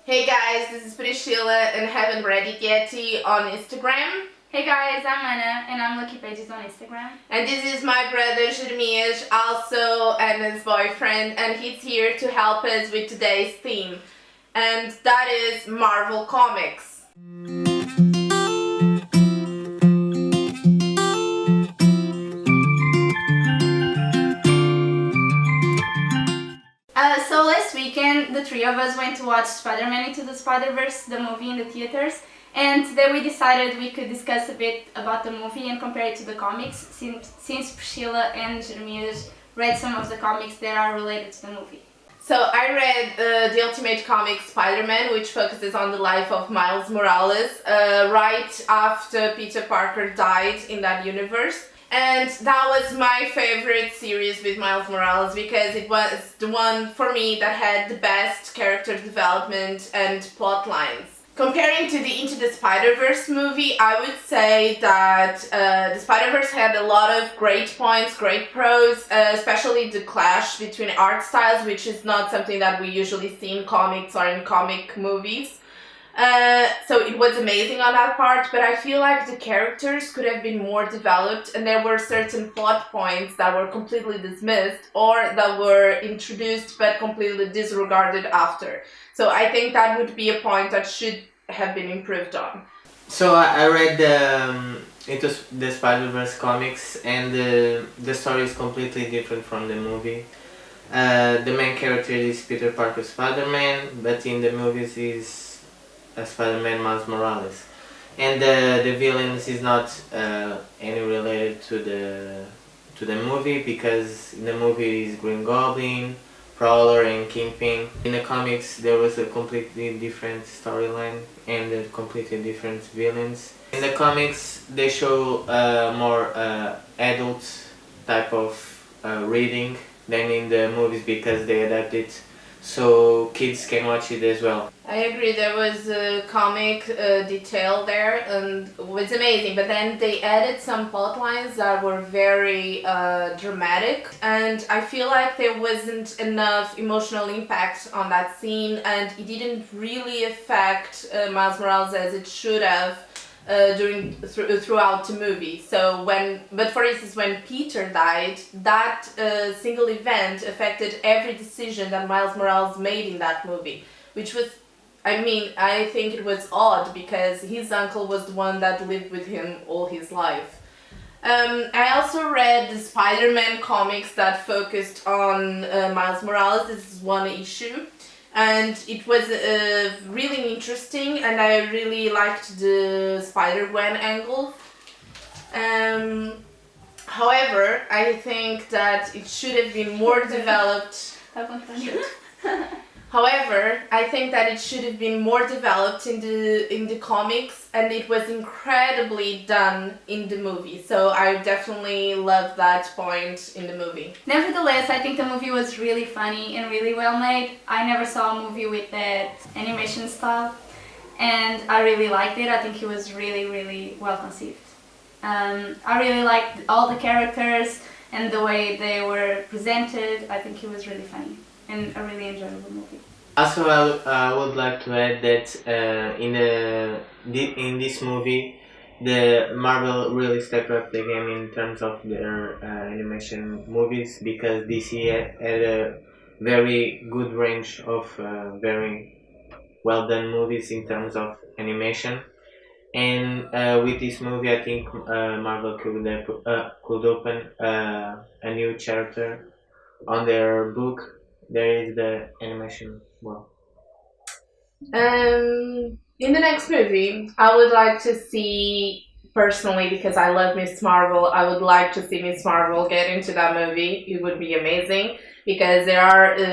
Hey guys, this is Priscila and haven't read it yet on Instagram. Hey guys, I'm Anna and I'm Lucky Pages on Instagram. And this is my brother Jeremias, also Anna's boyfriend, and he's here to help us with today's theme. And that is Marvel Comics. So last weekend, the three of us went to watch Spider-Man Into the Spider-Verse, the movie in the theaters, and today we decided we could discuss a bit about the movie and compare it to the comics, since Priscila and Jeremias read some of the comics that are related to the movie. So I read the Ultimate comic Spider-Man, which focuses on the life of Miles Morales right after Peter Parker died in that universe. And that was my favorite series with Miles Morales because it was the one for me that had the best character development and plot lines. Comparing to the Into the Spider-Verse movie, I would say that the Spider-Verse had a lot of great points, great pros, especially the clash between art styles, which is not something that we usually see in comics or in comic movies. So it was amazing on that part, but I feel like the characters could have been more developed and there were certain plot points that were completely dismissed or that were introduced but completely disregarded after. So I think that would be a point that should have been improved on. So I read Into the Spider-Verse comics, and the story is completely different from the movie. The main character is Peter Parker Spider-Man, but in the movies is Spider-Man Miles Morales, and the villains is not any related to the movie, because in the movie is Green Goblin, Prowler and Kingpin. In the comics there was a completely different storyline and completely different villains. In the comics they show more adult type of reading than in the movies, because they adapt it so kids can watch it as well. I agree, there was a comic detail there and it was amazing, but then they added some plot lines that were very dramatic, and I feel like there wasn't enough emotional impact on that scene and it didn't really affect Miles Morales as it should have throughout the movie. But for instance, when Peter died, that single event affected every decision that Miles Morales made in that movie, which was, I think it was odd because his uncle was the one that lived with him all his life. I also read the Spider-Man comics that focused on Miles Morales. This is one issue. And it was really interesting, and I really liked the Spider-Gwen angle. However, I think that it should have been more developed. However, I think that it should have been more developed in the comics, and it was incredibly done in the movie. So I definitely love that point in the movie. Nevertheless, I think the movie was really funny and really well made. I never saw a movie with that animation style, and I really liked it. I think it was really, really well conceived. I really liked all the characters and the way they were presented. I think it was really funny and a really enjoyable movie. Also, I would like to add that in this movie, the Marvel really stepped up the game in terms of their animation movies, because DC had a very good range of very well done movies in terms of animation. And with this movie, I think Marvel could open a new chapter on their book. There is the animation. Well, In the next movie, I would like to see, personally, because I love Miss Marvel, I would like to see Miss Marvel get into that movie. It would be amazing, because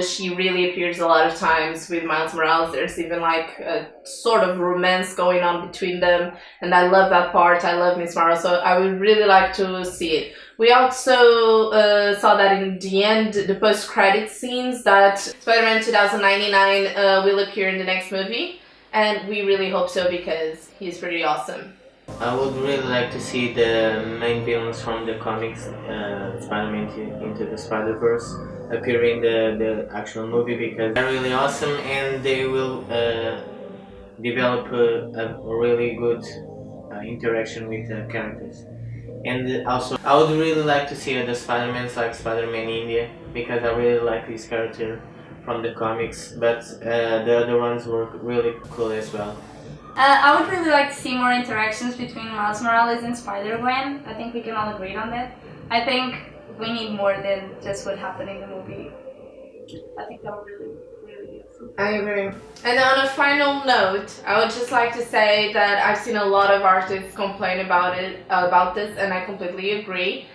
she really appears a lot of times with Miles Morales. There's even like a sort of romance going on between them, and I love that part. I love Miss Marvel, so I would really like to see it. We also saw that in the end, the post-credit scenes, that Spider-Man 2099 will appear in the next movie, and we really hope so because he's pretty awesome. I would really like to see the main villains from the comics, Spider-Man into the Spider-Verse, appear in the actual movie because they're really awesome and they will develop a really good interaction with the characters. And also, I would really like to see the Spider-Mans like Spider-Man India because I really like this character from the comics, but the other ones were really cool as well. I would really like to see more interactions between Miles Morales and Spider-Gwen. I think we can all agree on that. I think we need more than just what happened in the movie. I think that would really, really be awesome. I agree. And on a final note, I would just like to say that I've seen a lot of artists complain about this, and I completely agree.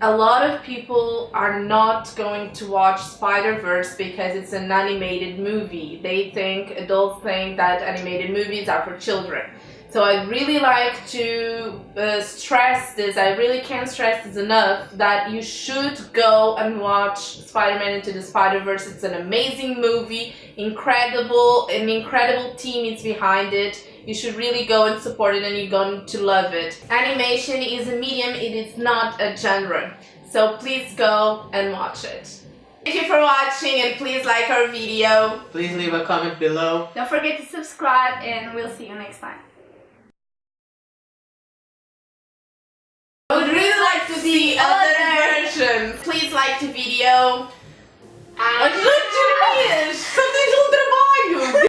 A lot of people are not going to watch Spider-Verse because it's an animated movie. Adults think that animated movies are for children. So I'd really like to stress this, I really can't stress this enough, that you should go and watch Spider-Man Into the Spider-Verse. It's an amazing movie, an incredible team is behind it. You should really go and support it and you're going to love it. Animation is a medium, it is not a genre. So please go and watch it. Thank you for watching and please like our video. Please leave a comment below. Don't forget to subscribe and we'll see you next time. I would really like to see other versions. Please like the video. Jeremias!